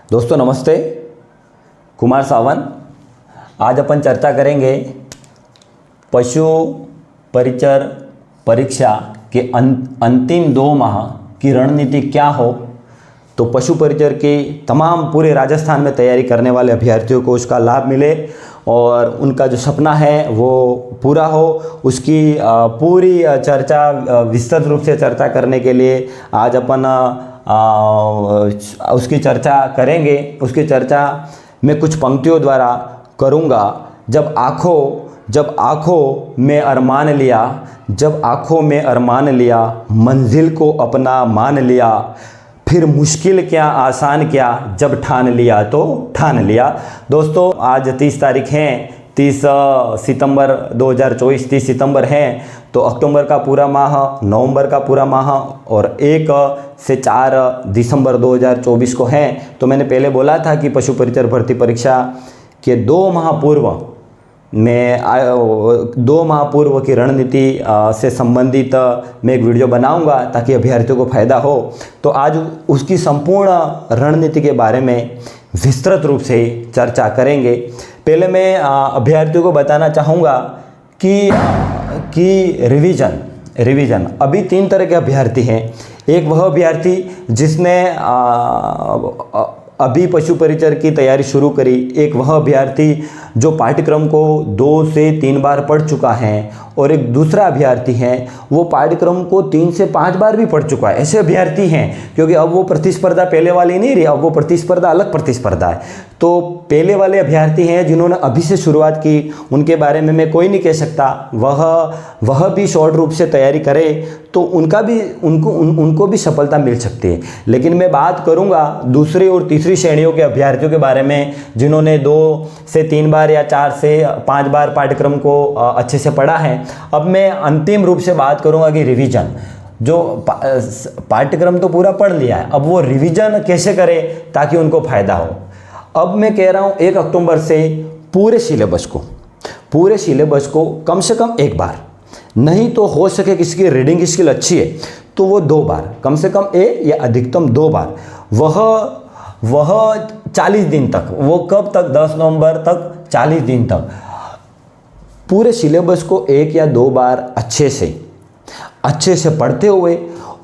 दोस्तों नमस्ते, कुमार सावन। आज अपन चर्चा करेंगे पशु परिचर परीक्षा के अंतिम 2 माह की रणनीति क्या हो। तो पशु परिचर की तमाम पूरे राजस्थान में तैयारी करने वाले अभ्यर्थियों को उसका लाभ मिले और उनका जो सपना है वो पूरा हो, उसकी पूरी चर्चा विस्तृत रूप से चर्चा करने के लिए आज अपन उसकी चर्चा करेंगे। उसकी चर्चा मैं कुछ पंक्तियों द्वारा करूँगा। जब आँखों में अरमान लिया, जब आँखों में अरमान लिया, मंजिल को अपना मान लिया, फिर मुश्किल क्या आसान क्या, जब ठान लिया तो ठान लिया। दोस्तों आज 30 तारीख है, 30 सितंबर 2024, 30 सितंबर है। तो अक्टूबर का पूरा माह, नवंबर का पूरा माह और 1 से 4 दिसंबर 2024 को है। तो मैंने पहले बोला था कि पशु परिचर भर्ती परीक्षा के 2 माह पूर्व में 2 माह पूर्व की रणनीति से संबंधित मैं एक वीडियो बनाऊंगा ताकि अभ्यर्थियों को फायदा हो। तो आज उसकी संपूर्ण रणनीति के बारे में विस्तृत रूप से चर्चा करेंगे। पहले मैं अभ्यर्थियों को बताना चाहूँगा कि रिवीजन अभी 3 तरह के अभ्यर्थी हैं। एक वह अभ्यर्थी जिसने अभी पशु परिचर की तैयारी शुरू करी, एक वह अभ्यर्थी जो पाठ्यक्रम को 2 से 3 बार पढ़ चुका है और एक दूसरा अभ्यर्थी है वो पाठ्यक्रम को 3 से 5 बार भी पढ़ चुका है। ऐसे अभ्यर्थी हैं क्योंकि अब वो प्रतिस्पर्धा पहले वाली नहीं रही, अब वो प्रतिस्पर्धा अलग प्रतिस्पर्धा है। तो पहले वाले अभ्यर्थी हैं जिन्होंने अभी से शुरुआत की, उनके बारे में मैं कोई नहीं कह सकता। वह भी शॉर्ट रूप से तैयारी करे तो उनको भी सफलता मिल सकती है। लेकिन मैं बात करूंगा दूसरी और तीसरी श्रेणियों के अभ्यर्थियों के बारे में जिन्होंने 2 से 3 बार या 4 से 5 बार पाठ्यक्रम को अच्छे से पढ़ा है। अब मैं अंतिम रूप से बात करूंगा कि रिवीजन, जो पाठ्यक्रम तो पूरा पढ़ लिया है, अब वो रिवीजन कैसे करे ताकि उनको फायदा हो। अब मैं कह रहा हूं 1 अक्टूबर से पूरे सिलेबस को कम से कम 1 बार, नहीं तो हो सके किसी की रीडिंग स्किल अच्छी है तो वो 2 बार, कम से कम या अधिकतम 2 बार, वह 40 दिन तक, वो कब तक, 10 नवंबर तक 40 दिन तक पूरे सिलेबस को 1 या 2 बार अच्छे से पढ़ते हुए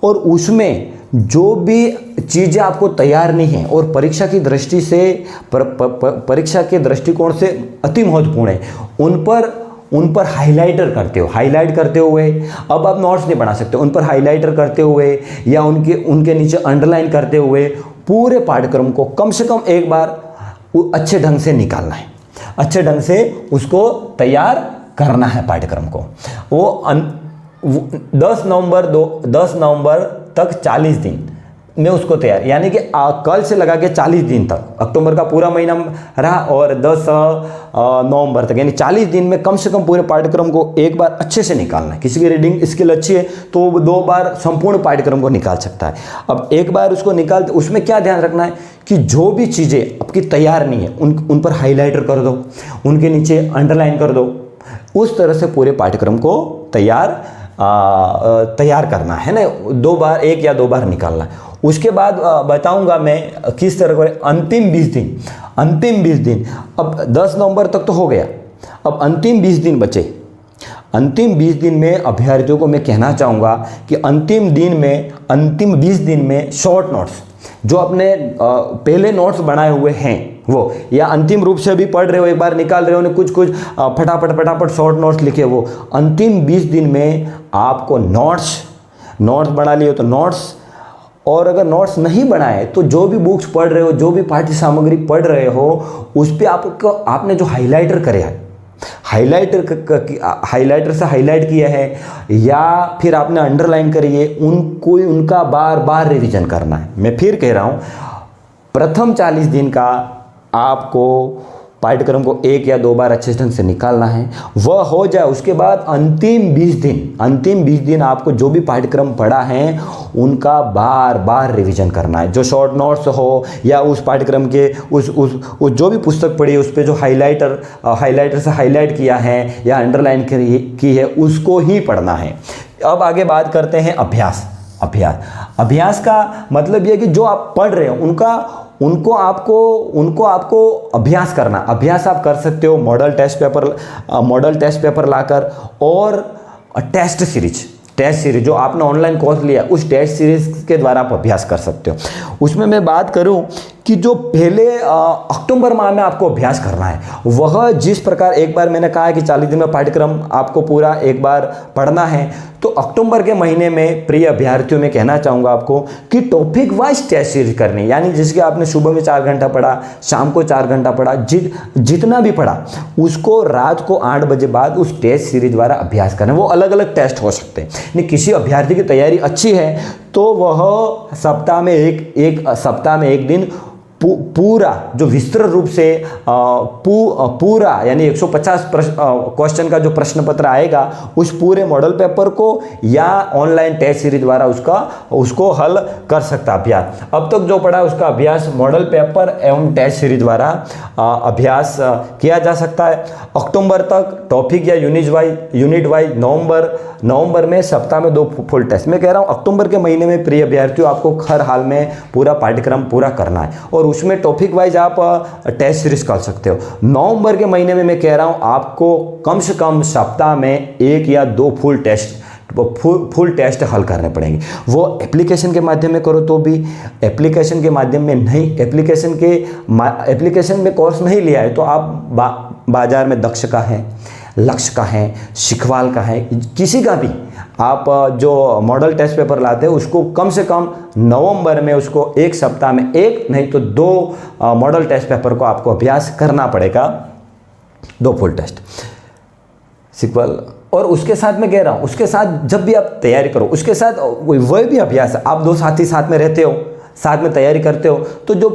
और उसमें जो भी चीज़ें आपको तैयार नहीं है और परीक्षा की दृष्टि से परीक्षा के दृष्टिकोण से अति महत्वपूर्ण है, उन पर हाईलाइट करते हुए, अब आप नोट्स नहीं बना सकते, उन पर हाईलाइटर करते हुए या उनके नीचे अंडरलाइन करते हुए पूरे पाठ्यक्रम को कम से कम 1 बार अच्छे ढंग से निकालना है, अच्छे ढंग से उसको तैयार करना है पाठ्यक्रम को। वो 10 नवंबर तक 40 दिन में उसको तैयार, यानी कि कल से लगा के 40 दिन तक, अक्टूबर का पूरा महीना रहा और 10 नवंबर तक, यानी 40 दिन में कम से कम पूरे पाठ्यक्रम को 1 बार अच्छे से निकालना है। किसी की रीडिंग स्किल अच्छी है तो वो 2 बार संपूर्ण पाठ्यक्रम को निकाल सकता है। अब 1 बार उसको निकालते, उसमें क्या ध्यान रखना है कि जो भी चीज़ें आपकी तैयार नहीं है उन पर हाईलाइटर कर दो, उनके नीचे अंडरलाइन कर दो। उस तरह से पूरे पाठ्यक्रम को तैयार करना है ना, 2 बार, 1 या 2 बार निकालना है। उसके बाद बताऊंगा मैं किस तरह का अंतिम 20 दिन। अब 10 नवंबर तक तो हो गया, अब अंतिम 20 दिन बचे। अंतिम 20 दिन में अभ्यर्थियों को मैं कहना चाहूँगा कि अंतिम 20 दिन में शॉर्ट नोट्स, जो अपने पहले नोट्स बनाए हुए हैं वो, या अंतिम रूप से भी पढ़ रहे हो, एक बार निकाल रहे हो, उन्हें कुछ फटाफट शॉर्ट नोट्स लिखे, वो अंतिम 20 दिन में आपको नोट्स बना लिए तो नोट्स, और अगर नोट्स नहीं बनाए तो जो भी बुक्स पढ़ रहे हो, जो भी पाठ्य सामग्री पढ़ रहे हो, उस पर आपने जो हाईलाइटर करे है, हाईलाइटर से हाईलाइट किया है या फिर आपने अंडरलाइन करी है, उनका बार बार रिवीजन करना है। मैं फिर कह रहा हूँ, प्रथम 40 दिन का आपको पाठ्यक्रम को 1 या 2 बार अच्छे ढंग से निकालना है, वह हो जाए। उसके बाद अंतिम 20 दिन आपको जो भी पाठ्यक्रम पढ़ा है उनका बार बार रिवीजन करना है। जो शॉर्ट नोट्स हो या उस पाठ्यक्रम के उस जो भी पुस्तक पढ़ी है उस पर जो हाईलाइटर से हाईलाइट किया है या अंडरलाइन की है, उसको ही पढ़ना है। अब आगे बात करते हैं अभ्यास। अभ्यास। अभ्यास का मतलब ये कि जो आप पढ़ रहे हो उनको आपको अभ्यास करना। अभ्यास आप कर सकते हो मॉडल टेस्ट पेपर लाकर, और टेस्ट सीरीज जो आपने ऑनलाइन कोर्स लिया उस टेस्ट सीरीज के द्वारा आप अभ्यास कर सकते हो। उसमें मैं बात करूं कि जो पहले अक्टूबर माह में आपको अभ्यास करना है, वह जिस प्रकार एक बार मैंने कहा है कि 40 दिन में पाठ्यक्रम आपको पूरा एक बार पढ़ना है, तो अक्टूबर के महीने में प्रिय अभ्यर्थियों में कहना चाहूँगा आपको कि टॉपिक वाइज टेस्ट सीरीज करनी, यानी जिसके आपने सुबह में 4 घंटा पढ़ा, शाम को 4 घंटा पढ़ा, जितना भी पढ़ा उसको रात को 8 बजे बाद उस टेस्ट सीरीज द्वारा अभ्यास करना। वो अलग अलग टेस्ट हो सकते हैं। नहीं, किसी अभ्यर्थी की तैयारी अच्छी है तो वह सप्ताह में एक दिन पूरा जो विस्तृत रूप से पूरा यानी 150 क्वेश्चन का जो प्रश्न पत्र आएगा उस पूरे मॉडल पेपर को या ऑनलाइन टेस्ट सीरीज द्वारा उसको हल कर सकता अभ्यास। अब तक जो पढ़ा उसका अभ्यास मॉडल पेपर एवं टेस्ट सीरीज द्वारा अभ्यास किया जा सकता है। अक्टूबर तक टॉपिक या यूनिट वाइज नवंबर में सप्ताह में 2 फुल टेस्ट। मैं कह रहा हूँ अक्टूबर के महीने में प्रिय अभ्यर्थियों आपको हर हाल में पूरा पाठ्यक्रम पूरा करना है, और उसमें टॉपिक वाइज आप टेस्ट सीरीज कर सकते हो। नवंबर के महीने में मैं कह रहा हूँ आपको कम से कम सप्ताह में 1 या 2 फुल टेस्ट हल करने पड़ेंगे। वो एप्लीकेशन के माध्यम में करो तो भी, एप्लीकेशन के माध्यम में नहीं, एप्लीकेशन में कोर्स नहीं लिया है तो आप बाजार में दक्ष का है, लक्ष्य का है, शिखवाल का है, किसी का भी आप जो मॉडल टेस्ट पेपर लाते हैं उसको कम से कम नवंबर में उसको एक सप्ताह में 1 नहीं तो 2 मॉडल टेस्ट पेपर को आपको अभ्यास करना पड़ेगा, 2 फुल टेस्ट शिखवाल। और उसके साथ मैं कह रहा हूँ उसके साथ जब भी आप तैयारी करो उसके साथ वह भी अभ्यास है। आप 2 साथी साथ में रहते हो, साथ में तैयारी करते हो, तो जो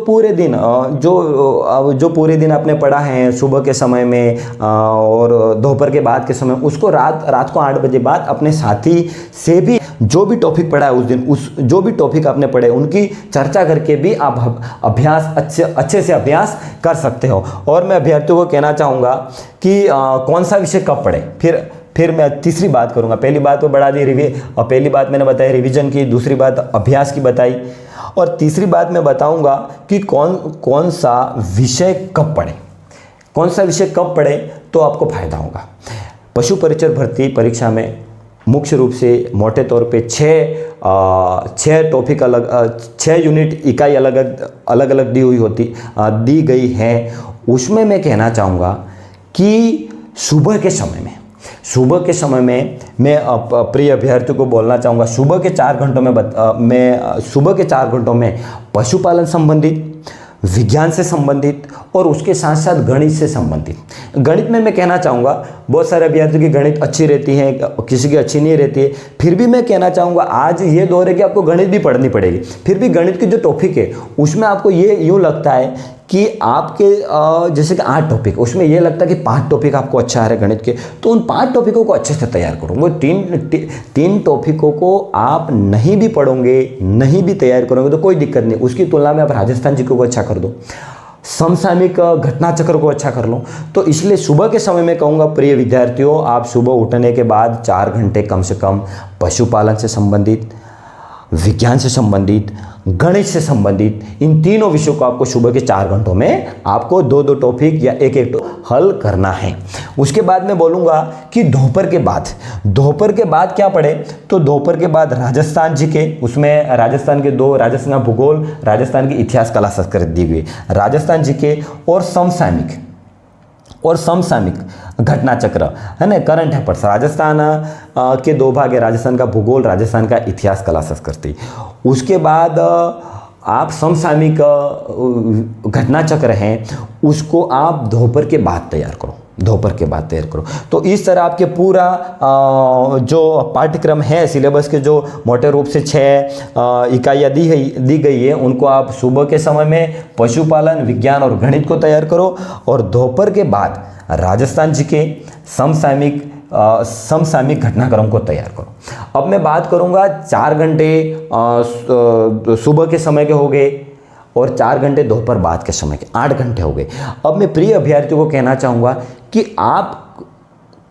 पूरे दिन आपने पढ़ा है सुबह के समय में और दोपहर के बाद के समय, उसको रात को 8 बजे बाद अपने साथी से भी जो भी टॉपिक पढ़ा है उस दिन जो भी टॉपिक आपने पढ़े उनकी चर्चा करके भी आप अभ्यास अच्छे से अभ्यास कर सकते हो। और मैं अभ्यर्थियों को कहना चाहूँगा कि कौन सा विषय कब पढ़े। फिर मैं तीसरी बात करूँगा। पहली बात तो बढ़ा दी पहली बात मैंने बताई रिवीजन की, दूसरी बात अभ्यास की बताई, और तीसरी बात मैं बताऊंगा कि कौन सा विषय कब पढ़े तो आपको फायदा होगा। पशु परिचर भर्ती परीक्षा में मुख्य रूप से मोटे तौर पे 6 टॉपिक 6 यूनिट इकाई अलग दी गई है। उसमें मैं कहना चाहूँगा कि सुबह के समय में मैं प्रिय अभ्यर्थियों को बोलना चाहूँगा सुबह के 4 घंटों में पशुपालन संबंधित, विज्ञान से संबंधित और उसके साथ साथ गणित से संबंधित। गणित में मैं कहना चाहूँगा बहुत सारे अभ्यर्थियों की गणित अच्छी रहती है, किसी की अच्छी नहीं रहती है, फिर भी मैं कहना चाहूँगा आज ये दौर है कि आपको गणित भी पढ़नी पड़ेगी। फिर भी गणित की जो टॉपिक है उसमें आपको ये यूँ लगता है कि आपके जैसे कि 8 टॉपिक, उसमें ये लगता है कि 5 टॉपिक आपको अच्छा आ रहे गणित के, तो उन 5 टॉपिकों को अच्छे से तैयार करो। वो 3 टॉपिकों को आप नहीं भी पढ़ोगे, नहीं भी तैयार करोगे तो कोई दिक्कत नहीं। उसकी तुलना में आप राजस्थान जी को अच्छा कर दो, समसामयिक घटना चक्र को अच्छा कर लो। तो इसलिए सुबह के समय में कहूँगा प्रिय विद्यार्थियों, आप सुबह उठने के बाद 4 घंटे कम से कम पशुपालन से संबंधित, विज्ञान से संबंधित, गणित से संबंधित इन तीनों विषयों को आपको सुबह के 4 घंटों में आपको 2 टॉपिक या एक हल करना है। उसके बाद मैं बोलूँगा कि दोपहर के बाद क्या पढ़े, तो दोपहर के बाद राजस्थान जी के, उसमें राजस्थान के 2, राजस्थान का भूगोल, राजस्थान की इतिहास कला संस्कृति दी गई, राजस्थान जी के और समसामयिक घटना चक्र है ना, करंट अफेयर्स। राजस्थान के 2 भाग है, राजस्थान का भूगोल, राजस्थान का इतिहास कला संस्कृति। उसके बाद आप समसामयिक घटना चक्र हैं उसको आप दोपहर के बाद तैयार करो। तो इस तरह आपके पूरा जो पाठ्यक्रम है सिलेबस के जो मोटे रूप से 6 इकाइयाँ दी गई है उनको आप सुबह के समय में पशुपालन, विज्ञान और गणित को तैयार करो, और दोपहर के बाद राजस्थान जी के समसामयिक घटनाक्रम को तैयार करो। अब मैं बात करूँगा 4 घंटे सुबह के समय के हो गए और 4 घंटे दोपहर बाद के समय के, 8 घंटे हो गए। अब मैं प्रिय अभ्यर्थियों को कहना चाहूँगा कि आप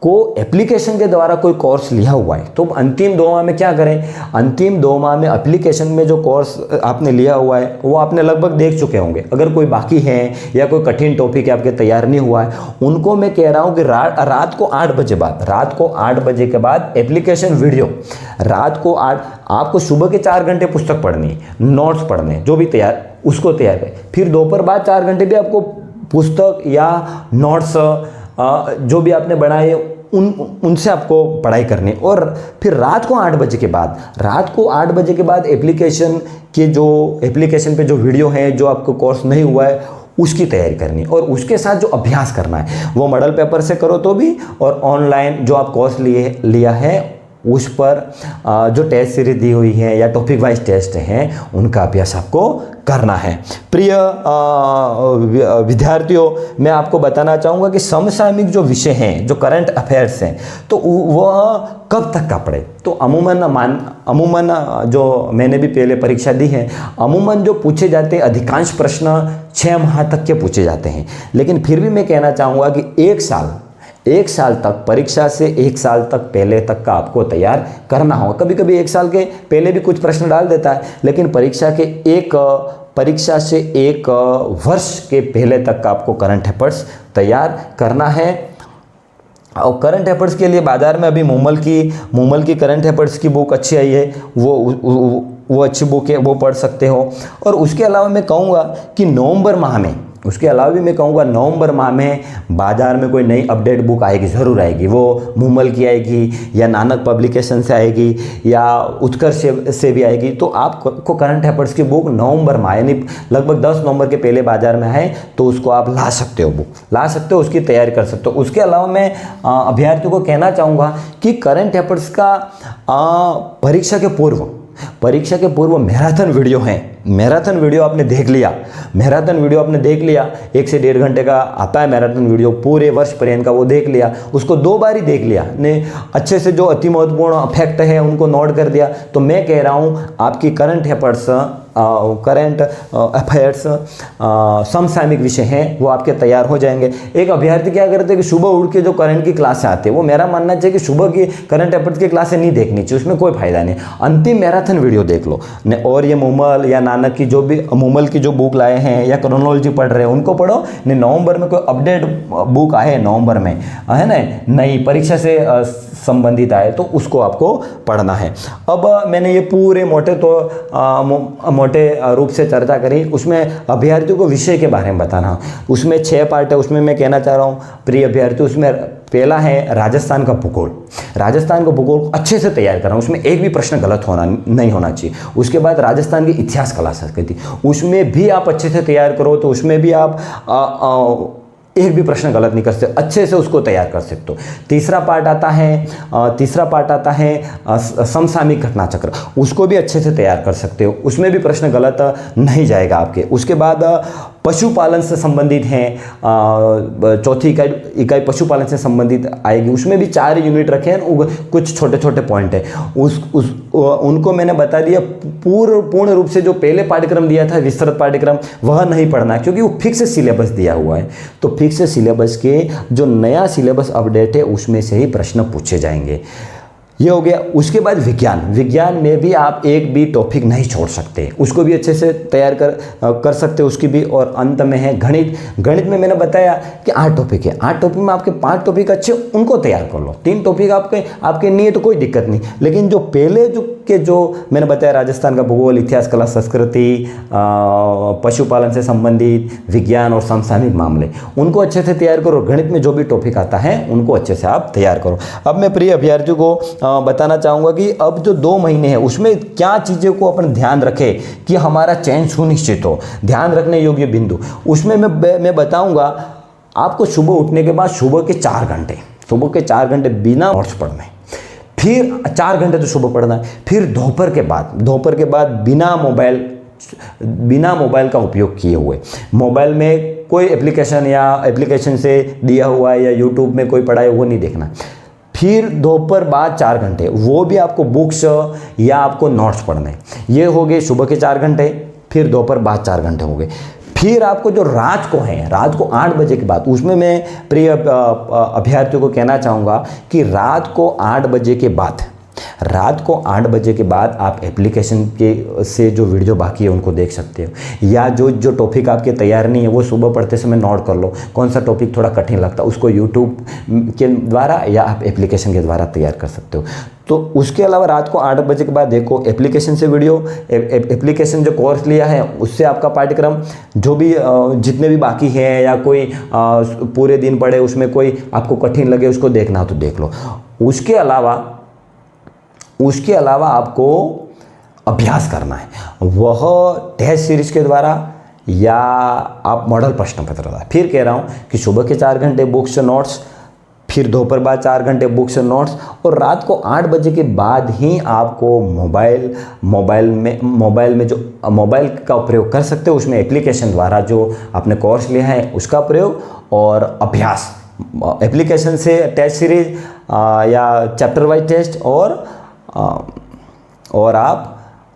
को एप्लीकेशन के द्वारा कोई कोर्स लिया हुआ है तो अंतिम 2 माह में क्या करें, अंतिम 2 माह में एप्लीकेशन में जो कोर्स आपने लिया हुआ है वो आपने लगभग देख चुके होंगे। अगर कोई बाकी है या कोई कठिन टॉपिक है आपके तैयार नहीं हुआ है, उनको मैं कह रहा हूँ कि रात को 8 बजे बाद, रात को 8 बजे के बाद एप्लीकेशन वीडियो, रात को 8, आपको सुबह के 4 घंटे पुस्तक पढ़नी है, नोट्स पढ़ने, जो भी तैयार उसको तैयार करें। फिर दोपहर बाद 4 घंटे भी आपको पुस्तक या नोट्स जो भी आपने बनाए उनसे आपको पढ़ाई करनी। और फिर रात को 8 बजे के बाद, रात को 8 बजे के बाद एप्लीकेशन पे जो वीडियो है, जो आपको कोर्स नहीं हुआ है उसकी तैयारी करनी। और उसके साथ जो अभ्यास करना है वो मॉडल पेपर से करो तो भी, और ऑनलाइन जो आप कोर्स लिया है उस पर जो टेस्ट सीरीज दी हुई है या टॉपिक वाइज टेस्ट हैं उनका अभ्यास आपको करना है। प्रिय विद्यार्थियों, मैं आपको बताना चाहूँगा कि समसामयिक जो विषय हैं, जो करंट अफेयर्स हैं, तो वह कब तक का पढ़े। तो अमूमन जो मैंने भी पहले परीक्षा दी है, अमूमन जो पूछे जाते हैं अधिकांश प्रश्न 6 माह तक के पूछे जाते हैं। लेकिन फिर भी मैं कहना चाहूँगा कि 1 साल तक, परीक्षा से 1 साल तक पहले तक का आपको तैयार करना होगा। कभी कभी 1 साल के पहले भी कुछ प्रश्न डाल देता है, लेकिन परीक्षा से 1 वर्ष के पहले तक का आपको करंट अफेयर्स तैयार करना है। और करंट अफेयर्स के लिए बाज़ार में अभी मूमल की करंट अफेयर्स की बुक अच्छी आई है, वो अच्छी बुक है, वो पढ़ सकते हो। और उसके अलावा मैं कहूँगा कि नवंबर माह में बाज़ार में कोई नई अपडेट बुक आएगी, ज़रूर आएगी। वो मूमल की आएगी या नानक पब्लिकेशन से आएगी या उत्कर्ष से भी आएगी। तो आपको करंट अफेयर्स की बुक नवंबर माह यानी लगभग 10 नवंबर के पहले बाज़ार में आए तो उसको आप ला सकते हो, उसकी तैयारी कर सकते हो। उसके अलावा मैं अभ्यर्थियों को कहना चाहूँगा कि करंट अफेयर्स का परीक्षा के पूर्व मैराथन वीडियो आपने देख लिया, 1 से 1.5 घंटे का आता है मैराथन वीडियो, पूरे वर्ष पर्यंत का वो देख लिया, उसको 2 बार ही देख लिया ने, अच्छे से जो अति महत्वपूर्ण फैक्ट है उनको नोट कर दिया। तो मैं कह रहा हूँ आपकी करंट अफेयर्स समसामयिक विषय हैं वो आपके तैयार हो जाएंगे। एक अभ्यर्थी क्या करते हैं कि सुबह उठ के जो करंट की क्लास आते हैं, वो मेरा मानना चाहिए कि सुबह की करंट अफेयर्स की क्लासें नहीं देखनी चाहिए, उसमें कोई फायदा नहीं। अंतिम मैराथन वीडियो देख लो ने, और ये मूमल या नानक की मूमल की जो बुक लाए हैं या क्रोनोलॉजी पढ़ रहे हैं उनको पढ़ो। ने नवंबर में कोई अपडेट बुक आए नवंबर में, है ना, नई परीक्षा से संबंधित आए तो उसको आपको पढ़ना है। अब मैंने ये पूरे मोटे रूप से चर्चा करी, उसमें अभ्यर्थियों को विषय के बारे में बताना। उसमें 6 पार्ट है, उसमें मैं कहना चाह रहा हूँ प्रिय अभ्यर्थी, उसमें पहला है राजस्थान का भूगोल अच्छे से तैयार करना, उसमें एक भी प्रश्न गलत नहीं होना चाहिए। उसके बाद राजस्थान की इतिहास कला संस्कृति, उसमें भी आप अच्छे से तैयार करो तो उसमें भी आप एक भी प्रश्न गलत नहीं कर सकते, अच्छे से उसको तैयार कर सकते हो। तीसरा पार्ट आता है समसामयिक घटना चक्र, उसको भी अच्छे से तैयार कर सकते हो, उसमें भी प्रश्न गलत नहीं जाएगा आपके। उसके बाद पशुपालन से संबंधित हैं, चौथी इकाई पशुपालन से संबंधित आएगी, उसमें भी 4 यूनिट रखे हैं, कुछ छोटे छोटे पॉइंट है उनको मैंने बता दिया। पूर्ण रूप से जो पहले पाठ्यक्रम दिया था विस्तृत पाठ्यक्रम, वह नहीं पढ़ना क्योंकि वो फिक्स सिलेबस दिया हुआ है। तो फिक्स सिलेबस के जो नया सिलेबस अपडेट है उसमें से ही प्रश्न पूछे जाएंगे। ये हो गया। उसके बाद विज्ञान में भी आप एक भी टॉपिक नहीं छोड़ सकते, उसको भी अच्छे से तैयार कर सकते हो उसकी भी। और अंत में है गणित में मैंने बताया कि 8 टॉपिक है, 8 टॉपिक में आपके 5 टॉपिक अच्छे उनको तैयार कर लो, 3 टॉपिक आपके नहीं है तो कोई दिक्कत नहीं। लेकिन जो पहले जो मैंने बताया राजस्थान का भूगोल, इतिहास कला संस्कृति, पशुपालन से संबंधित विज्ञान और समसामयिक मामले, उनको अच्छे से तैयार करो। गणित में जो भी टॉपिक आता है उनको अच्छे से आप तैयार करो। अब मैं प्रिय अभ्यर्थियों को बताना चाहूँगा कि अब जो 2 महीने हैं उसमें क्या चीज़ें को अपन ध्यान रखें कि हमारा चयन सुनिश्चित हो, ध्यान रखने योग्य बिंदु। उसमें मैं बताऊँगा आपको सुबह उठने के बाद सुबह के 4 घंटे बिना नोट्स पढ़ने, फिर 4 घंटे तो सुबह पढ़ना है, फिर दोपहर के बाद बिना मोबाइल का उपयोग किए हुए, मोबाइल में कोई एप्लीकेशन से दिया हुआ है या यूट्यूब में कोई पढ़ाई वो नहीं देखना। फिर दोपहर बाद 4 घंटे वो भी आपको बुक्स या आपको नोट्स पढ़ने, ये हो गए सुबह के 4 घंटे, फिर दोपहर बाद 4 घंटे हो गए। फिर आपको जो रात को है, रात को 8 बजे के बाद, उसमें मैं प्रिय अभ्यर्थियों को कहना चाहूँगा कि रात को 8 बजे के बाद, रात को 8 बजे के बाद आप एप्लीकेशन के से जो वीडियो बाकी है उनको देख सकते हो, या जो टॉपिक आपके तैयार नहीं है वो सुबह पढ़ते समय नोट कर लो, कौन सा टॉपिक थोड़ा कठिन लगता है उसको यूट्यूब के द्वारा या आप एप्लीकेशन के द्वारा तैयार कर सकते हो। तो उसके अलावा रात को 8 बजे के बाद देखो एप्लीकेशन से वीडियो, एप्लीकेशन जो कोर्स लिया है उससे आपका पाठ्यक्रम जो भी जितने भी बाकी हैं, या कोई पूरे दिन पढ़े उसमें कोई आपको कठिन लगे उसको देखना हो तो देख लो। उसके अलावा आपको अभ्यास करना है, वह टेस्ट सीरीज के द्वारा या आप मॉडल प्रश्न पत्र द्वारा। फिर कह रहा हूँ कि सुबह के 4 घंटे बुक्स नोट्स, फिर दोपहर बाद 4 घंटे बुक्स नोट्स, और रात को 8 बजे के बाद ही आपको मोबाइल में जो मोबाइल का प्रयोग कर सकते हो, उसमें एप्लीकेशन द्वारा जो आपने कोर्स लिया है उसका प्रयोग और अभ्यास। एप्लीकेशन से टेस्ट सीरीज या चैप्टर वाइज टेस्ट और आप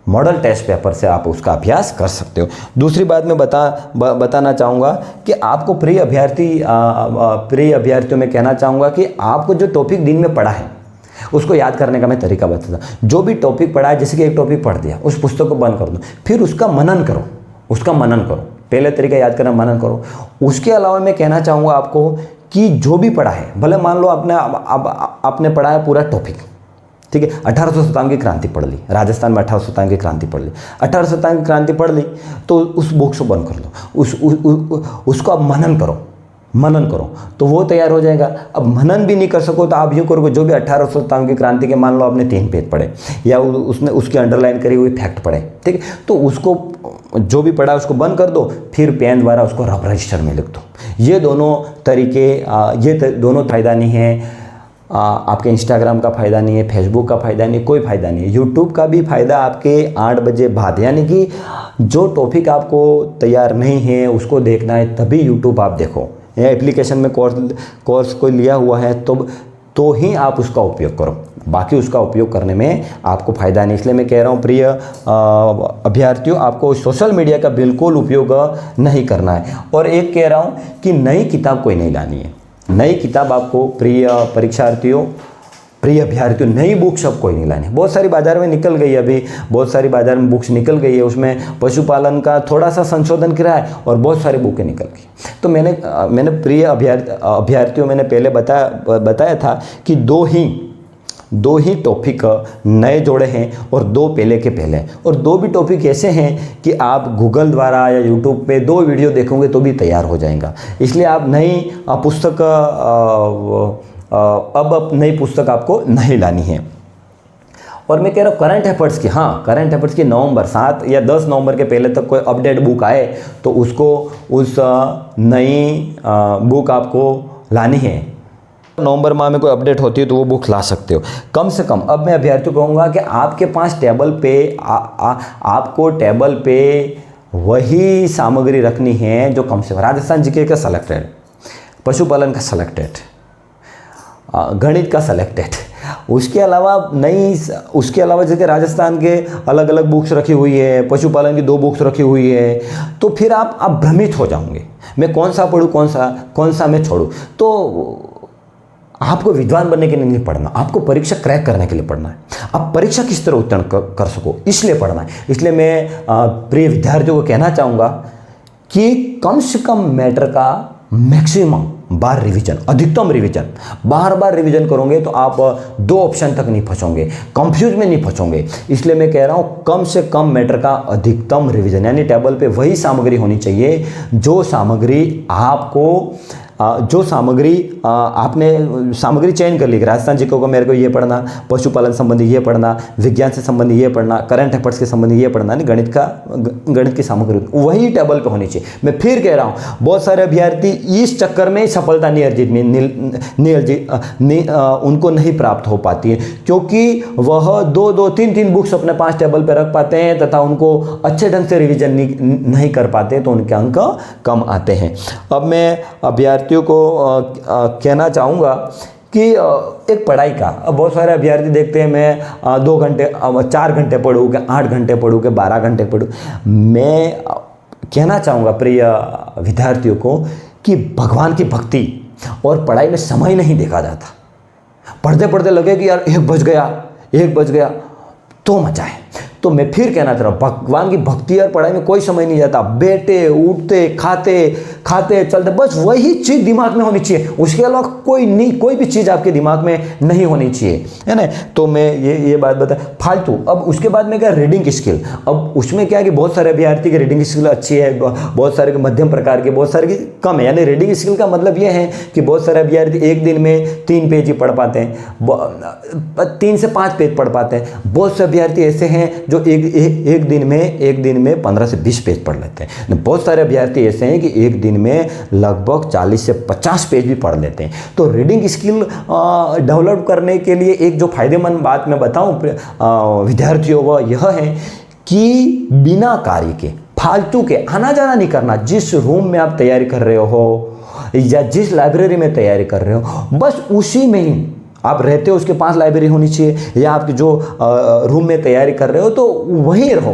मॉडल टेस्ट पेपर से आप उसका अभ्यास कर सकते हो। दूसरी बात मैं बताना चाहूँगा कि आपको प्रिय अभ्यर्थियों में कहना चाहूँगा कि आपको जो टॉपिक दिन में पढ़ा है उसको याद करने का मैं तरीका बताता। जो भी टॉपिक पढ़ा है, जैसे कि एक टॉपिक पढ़ दिया, उस पुस्तक को बंद कर दो, फिर उसका मनन करो। पहले तरीका याद करना, मनन करो। उसके अलावा मैं कहना चाहूँगा आपको कि जो भी पढ़ा है, भले मान लो आपने पढ़ा है पूरा टॉपिक, ठीक है, 1800 शताब्दी की क्रांति पढ़ ली, राजस्थान में 1800 शताब्दी की क्रांति पढ़ ली, 1800 शताब्दी की क्रांति पढ़ ली, तो उस बुक्स को बंद कर लो, उसको आप मनन करो तो वो तैयार हो जाएगा। अब मनन भी नहीं कर सको तो आप यूँ करोगे, जो भी 1800 शताब्दी की क्रांति के मान लो आपने 3 पेज पढ़े, या उसने उसकी अंडरलाइन करी हुई फैक्ट पढ़े, ठीक है, तो उसको जो भी पढ़ा उसको बंद कर दो, फिर पेन द्वारा उसको रफ रजिस्टर में लिख दो। ये दोनों तरीके, दोनों फ़ायदा नहीं है। आपके इंस्टाग्राम का फ़ायदा नहीं है, फेसबुक का फ़ायदा नहीं, कोई फ़ायदा नहीं है। यूट्यूब का भी फ़ायदा आपके 8 बजे बाद, यानी कि जो टॉपिक आपको तैयार नहीं है उसको देखना है तभी यूट्यूब आप देखो, या एप्लीकेशन में कोर्स कोई लिया हुआ है तो ही आप उसका उपयोग करो, बाकी उसका उपयोग करने में आपको फ़ायदा नहीं। इसलिए मैं कह रहा हूँ प्रिय अभ्यर्थियों, आपको सोशल मीडिया का बिल्कुल उपयोग नहीं करना है। और एक कह रहा हूँ कि नई किताब कोई नहीं लानी है। नई किताब आपको प्रिय अभ्यर्थियों नई बुक्स अब कोई नहीं लानी। बहुत सारी बाज़ार में निकल गई, अभी बहुत सारी बाज़ार में बुक्स निकल गई है, उसमें पशुपालन का थोड़ा सा संशोधन किया है और बहुत सारी बुकें निकल गई। तो मैंने प्रिय अभ्यर्थियों मैंने पहले बताया था कि दो ही टॉपिक नए जोड़े हैं और 2 पहले के पहले, और 2 भी टॉपिक ऐसे हैं कि आप गूगल द्वारा या यूट्यूब पे 2 वीडियो देखोगे तो भी तैयार हो जाएगा। इसलिए आप नई पुस्तक अब नई पुस्तक आपको नहीं लानी है। और मैं कह रहा हूँ करंट अफेयर्स की नवंबर 7 या 10 नवंबर के पहले तक कोई अपडेट बुक आए तो उस नई बुक आपको लानी है। नवंबर माह में कोई अपडेट होती है तो वो बुक ला सकते हो। कम से कम अब मैं अभ्यर्थियों को कहूँगा कि आपके पास टेबल पे आपको टेबल पे वही सामग्री रखनी है जो कम से कम राजस्थान जीके का सेलेक्टेड, पशुपालन का सेलेक्टेड, गणित का सेलेक्टेड, उसके अलावा जैसे राजस्थान के अलग अलग बुक्स रखी हुई है, पशुपालन की 2 बुक्स रखी हुई है, तो फिर आप भ्रमित हो जाओगे, मैं कौन सा पढ़ूँ, कौन सा मैं छोड़ूँ। तो आपको विद्वान बनने के लिए नहीं पढ़ना, आपको परीक्षा क्रैक करने के लिए पढ़ना है। आप परीक्षा किस तरह उत्तीर्ण कर सको इसलिए पढ़ना है। इसलिए मैं प्रिय विद्यार्थियों को कहना चाहूँगा कि कम से कम मैटर का मैक्सिमम बार रिवीजन, अधिकतम रिवीजन, बार रिवीजन करोगे तो आप 2 ऑप्शन तक नहीं फंसोगे, कंफ्यूज में नहीं फंसोगे। इसलिए मैं कह रहा हूँ कम से कम मैटर का अधिकतम रिवीजन, यानी टेबल पे वही सामग्री होनी चाहिए जो सामग्री आपने सामग्री चयन कर ली। राजस्थान जीके को मेरे को ये पढ़ना, पशुपालन संबंधी ये पढ़ना, विज्ञान से संबंधी ये पढ़ना, करंट अफेयर्स के संबंधी ये पढ़ना, नहीं गणित की सामग्री वही टेबल पे होनी चाहिए। मैं फिर कह रहा हूँ बहुत सारे अभ्यर्थी इस चक्कर में सफलता उनको नहीं प्राप्त हो पाती है, क्योंकि वह 2-3 बुक्स अपने पास टेबल पर रख पाते हैं तथा उनको अच्छे ढंग से रिविजन नहीं कर पाते तो उनके अंक कम आते हैं। अब मैं अभ्यर्थियों को कहना चाहूँगा कि एक पढ़ाई का, अब बहुत सारे अभ्यर्थी देखते हैं मैं 2 घंटे 4 घंटे पढ़ूँ कि 8 घंटे पढ़ूँ कि 12 घंटे पढ़ूँ। मैं कहना चाहूँगा प्रिय विद्यार्थियों को कि भगवान की भक्ति और पढ़ाई में समय नहीं देखा जाता। पढ़ते पढ़ते लगे कि यार 1 बज गया तो मजा है। तो मैं फिर कहना चाह रहा हूँ, भगवान की भक्ति और पढ़ाई में कोई समय नहीं जाता। बैठे उठते खाते चलते बस वही चीज़ दिमाग में होनी चाहिए, उसके अलावा कोई भी चीज़ आपके दिमाग में नहीं होनी चाहिए, है ना। तो मैं ये बात बता फालतू। अब उसके बाद में क्या, रीडिंग स्किल। अब उसमें क्या है कि बहुत सारे अभ्यर्थी की रीडिंग स्किल अच्छी है, बहुत सारे के मध्यम प्रकार के, बहुत सारे की कम है। यानी रीडिंग स्किल का मतलब ये है कि बहुत सारे अभ्यर्थी एक दिन में 3 पेज ही पढ़ पाते हैं, 3 से 5 पेज पढ़ पाते हैं। बहुत से अभ्यर्थी ऐसे हैं जो एक दिन में 15 से 20 पेज पढ़ लेते हैं। बहुत सारे अभ्यर्थी ऐसे हैं कि एक दिन में लगभग 40 से 50 पेज भी पढ़ लेते हैं। तो रीडिंग स्किल डेवलप करने के लिए एक जो फायदेमंद बात मैं बताऊं विद्यार्थियों, वह यह है कि बिना कार्य के, फालतू के आना जाना नहीं करना। जिस रूम में आप तैयारी कर रहे हो या जिस लाइब्रेरी में तैयारी कर रहे हो, बस उसी में ही आप रहते हो, उसके पास लाइब्रेरी होनी चाहिए। या आपके जो रूम में तैयारी कर रहे हो तो वहीं रहो।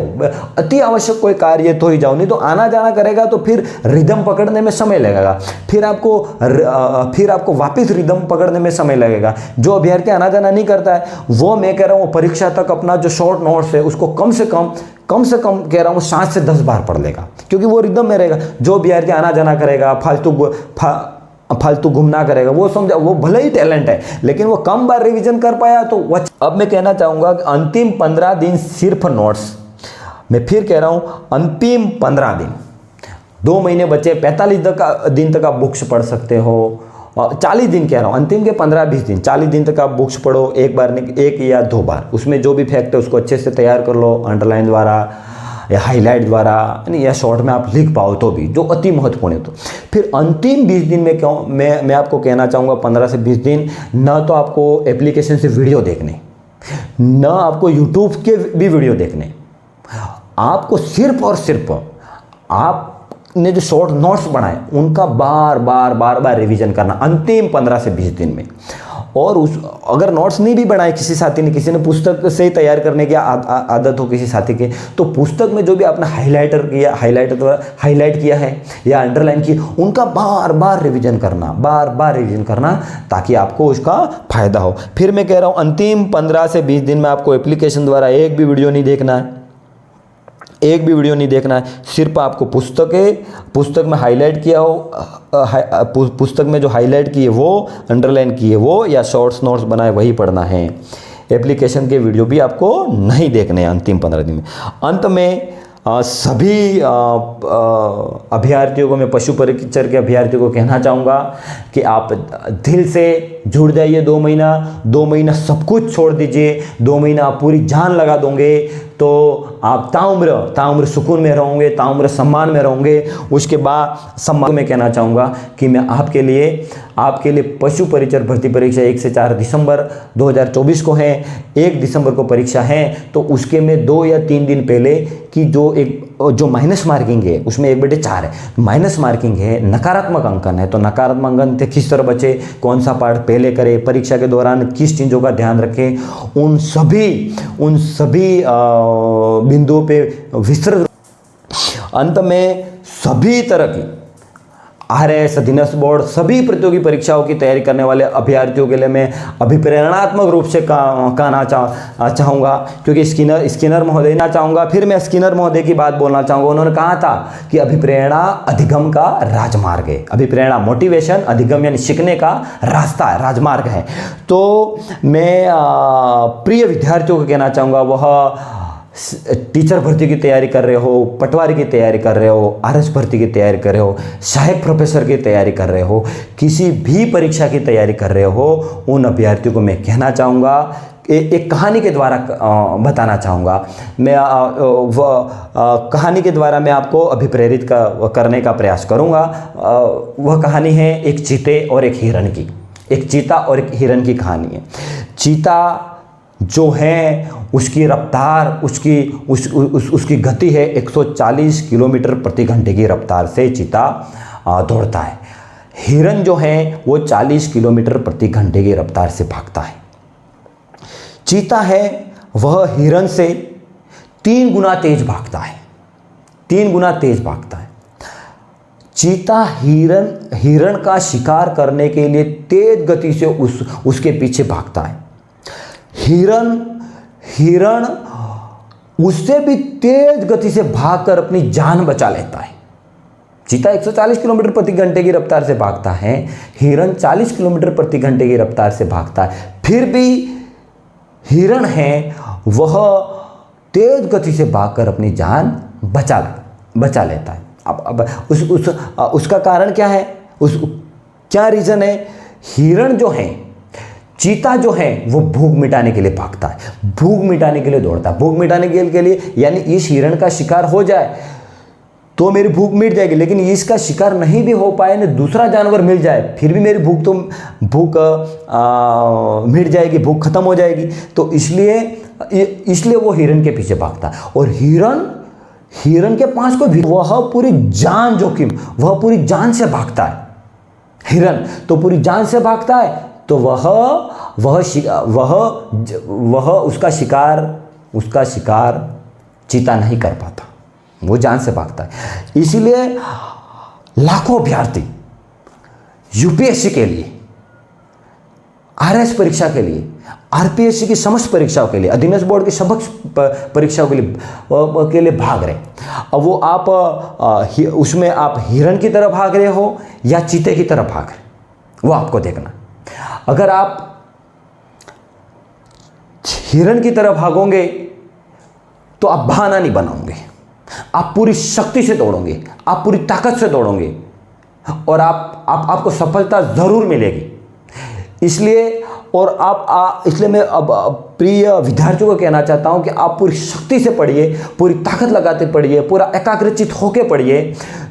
अति आवश्यक कोई कार्य तो ही जाओ, नहीं तो आना जाना करेगा तो फिर रिदम पकड़ने में समय लगेगा, फिर आपको वापस रिदम पकड़ने में समय लगेगा। जो अभ्यर्थी आना जाना नहीं करता है वो, मैं कह रहा हूँ, परीक्षा तक अपना जो शॉर्ट नोट्स है उसको कम से कम कह रहा हूँ 7 से 10 बार पढ़ लेगा, क्योंकि वो रिदम में रहेगा। जो अभ्यर्थी आना जाना करेगा, फालतू घूमना करेगा, वो समझा, वो भले ही टैलेंट है लेकिन वो कम बार रिवीजन कर पाया तो अब मैं कहना चाहूँगा कि अंतिम 15 दिन सिर्फ नोट्स। मैं फिर कह रहा हूँ, अंतिम 15 दिन, 2 महीने बचे, 45 दिन तक आप बुक्स पढ़ सकते हो। 40 दिन कह रहा हूँ, अंतिम के 15-20 दिन, 40 दिन तक आप बुक्स पढ़ो, एक या 2 बार। उसमें जो भी फैक्ट है उसको अच्छे से तैयार कर लो, अंडरलाइन द्वारा या हाईलाइट द्वारा, या शॉर्ट में आप लिख पाओ तो भी, जो अति महत्वपूर्ण है। तो फिर अंतिम 20 दिन में मैं आपको कहना चाहूँगा, 15 से 20 दिन, न तो आपको एप्लीकेशन से वीडियो देखने, न आपको यूट्यूब के भी वीडियो देखने, आपको सिर्फ और सिर्फ आपने जो शॉर्ट नोट्स बनाए उनका बार बार रिवीजन करना अंतिम 15 से 20 दिन में। और अगर नोट्स नहीं भी बनाए किसी ने पुस्तक से ही तैयार करने की आदत हो किसी साथी के, तो पुस्तक में जो भी आपने हाईलाइट किया है या अंडरलाइन किया, उनका बार बार रिवीजन करना ताकि आपको उसका फायदा हो। फिर मैं कह रहा हूँ, अंतिम 15 से 20 दिन में आपको एप्लीकेशन द्वारा एक भी वीडियो नहीं देखना है, सिर्फ आपको पुस्तक में हाईलाइट किया हो, पुस्तक में जो हाईलाइट किए वो, अंडरलाइन किए वो, या शॉर्ट्स नोट्स बनाए वही पढ़ना है। एप्लीकेशन के वीडियो भी आपको नहीं देखने हैं अंतिम 15 दिन में। अंत में सभी अभ्यर्थियों को, मैं पशु परिचर के अभ्यर्थियों को कहना चाहूँगा कि आप दिल से जुड़ जाइए। 2 महीना सब कुछ छोड़ दीजिए। 2 महीना आप पूरी जान लगा दोगे तो आप ताउम्र सुकून में रहोगे, ताउम्र सम्मान में रहोगे। उसके बाद सम्मान में कहना चाहूँगा कि मैं आपके लिए पशु परिचर भर्ती परीक्षा 1 से 4 दिसंबर 2024 को है, 1 दिसंबर को परीक्षा है। तो उसके में 2 या 3 दिन पहले की जो माइनस मार्किंग है उसमें 1/4 है, माइनस मार्किंग है, नकारात्मक अंकन है। तो नकारात्मक अंकन से किस तरह बचे, कौन सा पार्ट पहले करें, परीक्षा के दौरान किस चीज़ों का ध्यान रखें, उन सभी बिंदुओं पे विस्तृत। अंत में सभी तरह की RS, अधीनस्थ बोर्ड, सभी प्रतियोगी परीक्षाओं की तैयारी करने वाले अभ्यर्थियों के लिए मैं अभिप्रेरणात्मक रूप से कहना चाहूँगा, क्योंकि स्किनर महोदय ना चाहूँगा। फिर मैं स्किनर महोदय की बात बोलना चाहूँगा। उन्होंने कहा था कि अभिप्रेरणा अधिगम का राजमार्ग है। अभिप्रेरणा मोटिवेशन, अधिगम यानी सीखने का रास्ता है, राजमार्ग है। तो मैं प्रिय विद्यार्थियों को कहना चाहूँगा, वह टीचर भर्ती की तैयारी कर रहे हो, पटवारी की तैयारी कर रहे हो, RS भर्ती की तैयारी कर रहे हो, सहायक प्रोफेसर की तैयारी कर रहे हो, किसी भी परीक्षा की तैयारी कर रहे हो, उन अभ्यर्थियों को मैं कहना चाहूँगा, एक कहानी के द्वारा बताना चाहूँगा। मैं कहानी के द्वारा मैं आपको अभिप्रेरित करने का प्रयास करूँगा। वह कहानी है एक चीते और एक हिरन की। एक चीता और एक हिरन की कहानी है। चीता जो है उसकी रफ्तार, उसकी गति है 140 किलोमीटर प्रति घंटे की रफ्तार से चीता दौड़ता है। हिरन जो है वो 40 किलोमीटर प्रति घंटे की रफ्तार से भागता है। चीता है वह हिरन से 3 गुना तेज भागता है, 3 गुना तेज भागता है। चीता हिरण का शिकार करने के लिए तेज गति से उसके पीछे भागता है। हिरण उससे भी तेज गति से भागकर अपनी जान बचा लेता है। चीता 140 किलोमीटर प्रति घंटे की रफ्तार से भागता है, हिरण 40 किलोमीटर प्रति घंटे की रफ्तार से भागता है। फिर भी हिरण है वह तेज गति से भागकर अपनी जान बचा लेता है। अब उसका कारण क्या है? क्या रीज़न है? हिरण जो है, चीता जो है वो भूख मिटाने के लिए भागता है, भूख मिटाने के लिए दौड़ता है। भूख मिटाने के लिए यानी इस हिरण का शिकार हो जाए तो मेरी भूख मिट जाएगी, लेकिन इसका शिकार नहीं भी हो पाए ना दूसरा जानवर मिल जाए फिर भी मेरी भूख मिट जाएगी, भूख खत्म हो जाएगी। तो इसलिए वो हिरण के पीछे भागता है। और हिरण के पास कोई वह पूरी जान जोखिम, वह पूरी जान से भागता है। हिरण तो पूरी जान से भागता है, तो वह उसका शिकार चीता नहीं कर पाता, वो जान से भागता है। इसीलिए लाखों अभ्यर्थी यूपीएससी के लिए, आरएस परीक्षा के लिए, आरपीएससी की समस्त परीक्षाओं के लिए, अधीनस्थ बोर्ड की समस्त परीक्षाओं के लिए भाग रहे। अब वो आप उसमें आप हिरण की तरह भाग रहे हो या चीते की तरह भाग रहे, वो आपको देखना। अगर आप हिरण की तरह भागोगे तो आप बहाना नहीं बनाओगे, आप पूरी शक्ति से दौड़ोगे, आप पूरी ताकत से दौड़ोगे और आपको सफलता जरूर मिलेगी। इसलिए मैं अब प्रिय विद्यार्थियों को कहना चाहता हूं कि आप पूरी शक्ति से पढ़िए, पूरी ताकत लगाते पढ़िए, पूरा एकाग्रचित होकर पढ़िए,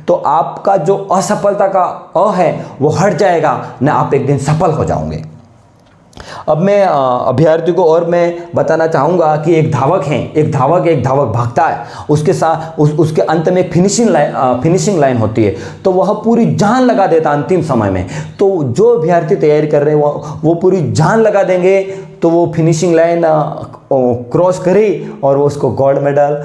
तो आपका जो असफलता का है वो हट जाएगा न, आप एक दिन सफल हो जाओगे। अब मैं अभ्यर्थी को और मैं बताना चाहूँगा कि एक धावक भागता है, उसके साथ उसके अंत में एक फिनिशिंग लाइन होती है, तो वह पूरी जान लगा देता अंतिम समय में। तो जो अभ्यर्थी तैयारी कर रहे हैं वो पूरी जान लगा देंगे, तो वो फिनिशिंग लाइन क्रॉस करी और वो उसको गोल्ड मेडल,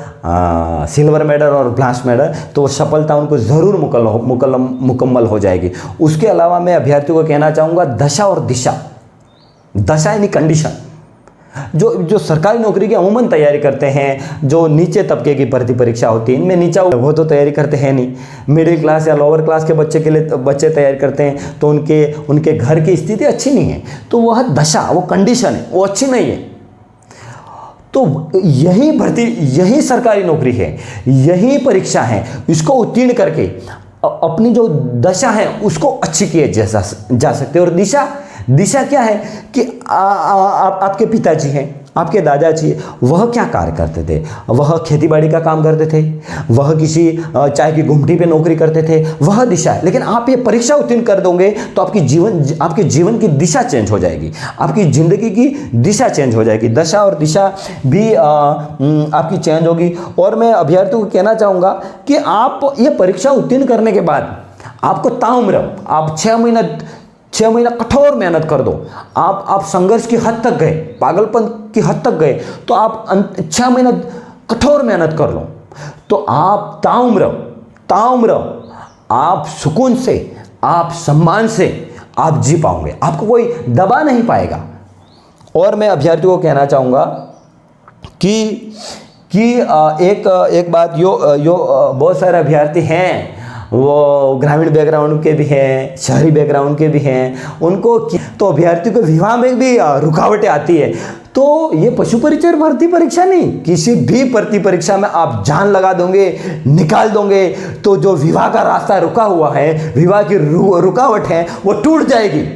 सिल्वर मेडल और ब्रॉन्ज मेडल, तो वो सफलता उनको ज़रूर मुकम्मल हो जाएगी। उसके अलावा मैं अभ्यर्थियों को कहना चाहूँगा दशा यानी कंडीशन। जो सरकारी नौकरी की अमूमन तैयारी करते हैं, जो नीचे तबके की भर्ती परीक्षा होती है, इनमें नीचा वो तो तैयारी करते हैं नहीं, मिडिल क्लास या लोअर क्लास के बच्चे तैयारी करते हैं, तो उनके घर की स्थिति अच्छी नहीं है, तो वह दशा, वो कंडीशन है, वो अच्छी नहीं है। तो यही सरकारी नौकरी है, यही परीक्षा है, इसको उत्तीर्ण करके अपनी जो दशा है उसको अच्छी किए जा सकते हैं। और दिशा क्या है कि आपके पिताजी हैं, आपके दादाजी, वह क्या कार्य करते थे? वह खेतीबाड़ी का काम करते थे, वह किसी चाय की गुमटी पे नौकरी करते थे, वह दिशा है। लेकिन आप ये परीक्षा उत्तीर्ण कर दोगे तो आपके जीवन की दिशा चेंज हो जाएगी, आपकी ज़िंदगी की दिशा चेंज हो जाएगी, दशा और दिशा भी आपकी चेंज होगी। और मैं अभ्यर्थियों को कहना चाहूँगा कि आप ये परीक्षा उत्तीर्ण करने के बाद आपको ताउम्र, आप 6 महीना कठोर मेहनत कर दो, आप संघर्ष की हद तक गए, पागलपन की हद तक गए, तो आप 6 महीना कठोर मेहनत कर लो, तो आप ताउम्र आप सुकून से, आप सम्मान से आप जी पाओगे, आपको कोई दबा नहीं पाएगा। और मैं अभ्यर्थियों को कहना चाहूँगा कि एक बात, बहुत सारे अभ्यर्थी हैं, वो ग्रामीण बैकग्राउंड के भी हैं, शहरी बैकग्राउंड के भी हैं, उनको तो अभ्यर्थी को विवाह में भी रुकावटें आती है। तो ये पशु परिचय भर्ती परीक्षा नहीं, किसी भी भर्ती परीक्षा में आप जान लगा दोगे, निकाल दोगे, तो जो विवाह का रास्ता रुका हुआ है, विवाह की रुकावट है, वो टूट जाएगी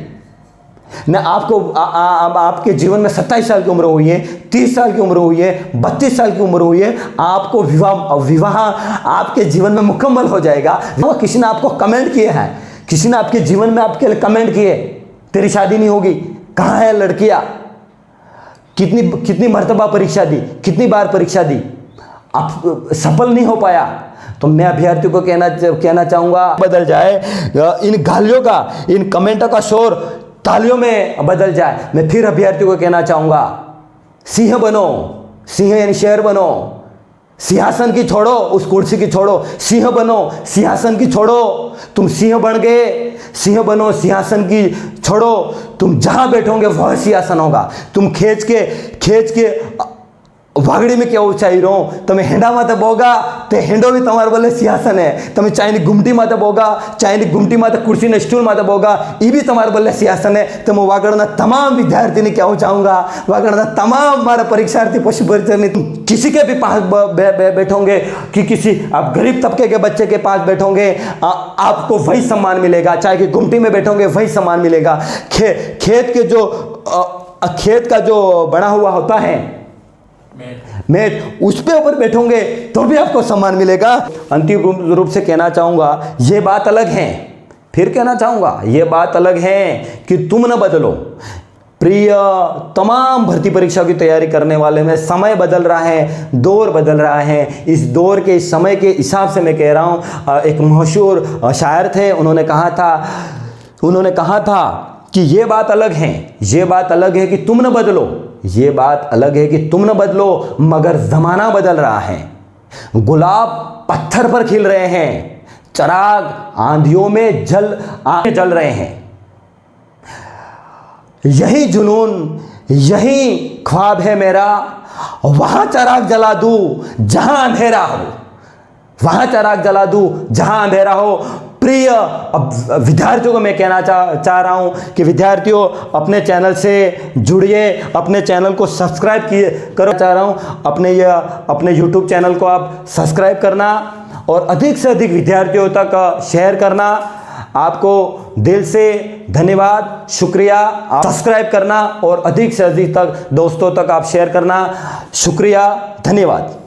न। आपके जीवन में 27 साल की उम्र हुई है, 30 साल की उम्र हुई है, 32 साल की उम्र हुई है, आपको विवाह आपके जीवन में मुकम्मल हो जाएगा। किसी ने आपको कमेंट किए हैं, किसी ने आपके जीवन में आपके लिए कमेंट किए, तेरी शादी नहीं होगी, कहाँ है लड़कियां, कितनी मर्तबा परीक्षा दी, कितनी बार परीक्षा दी, आप सफल नहीं हो पाया। तो मैं अभ्यर्थियों को कहना चाहूँगा, बदल जाए इन गालियों का, इन कमेंटों का शोर तालियों में बदल जाए। मैं फिर अभ्यर्थियों को कहना चाहूँगा, सिंह बनो, सिंह यानी शेर बनो, सिंहासन की छोड़ो, उस कुर्सी की छोड़ो, सिंह बनो, सिंहासन की छोड़ो। तुम सिंह बन गए, सिंह बनो, सिंहासन की छोड़ो। तुम जहां बैठोगे वह सिंहासन होगा। तुम खींच के वागड़ी में क्या ऊंचाई रहो, તમે હેંડા માથે બોગા તે હેંડો બી તમારા બલે સિંહાસન હે। તમે ચાઈની ગુમટી માથે બોગા, ચાઈની ગુમટી માથે कुर्सी स्टूल माथे बोगा, ये भी तुम्हारे बल्ले सिंहासन है। तो मैं वागड़ना तमाम विद्यार्थी ने क्या चाहूँगा, वागड़ना तमाम हमारे परीक्षार्थी पशु परिचर किसी के भी पास बैठोगे कि किसी आप गरीब तबके के बच्चे के पास बैठोगे, आपको वही सम्मान मिलेगा। चाहे कि गुमटी में बैठोगे वही सम्मान मिलेगा। खेत का जो बना हुआ होता है मेट, उस पे ऊपर बैठोगे तो भी आपको सम्मान मिलेगा। अंतिम रूप से कहना चाहूँगा, ये बात अलग है, फिर कहना चाहूँगा ये बात अलग है कि तुम न बदलो। प्रिय तमाम भर्ती परीक्षा की तैयारी करने वाले में समय बदल रहा है, दौर बदल रहा है। इस दौर के इस समय के हिसाब से मैं कह रहा हूँ। एक मशहूर शायर थे, उन्होंने कहा था कि ये बात अलग है, ये बात अलग है कि तुम न बदलो, ये बात अलग है कि तुम न बदलो, मगर ज़माना बदल रहा है। गुलाब पत्थर पर खिल रहे हैं, चिराग आंधियों में जल रहे हैं। यही जुनून, यही ख्वाब है मेरा, वहाँ चिराग जला दूँ जहाँ अंधेरा हो, वहाँ चिराग जला दूँ जहाँ अंधेरा हो। प्रिय विद्यार्थियों को मैं कहना चाह रहा हूँ कि विद्यार्थियों अपने चैनल से जुड़िए, अपने चैनल को सब्सक्राइब करो। चाह रहा हूँ अपने YouTube चैनल को आप सब्सक्राइब करना और अधिक से अधिक विद्यार्थियों तक शेयर करना। आपको दिल से धन्यवाद, शुक्रिया। आप सब्सक्राइब करना और अधिक से अधिक तक दोस्तों तक आप शेयर करना। शुक्रिया, धन्यवाद।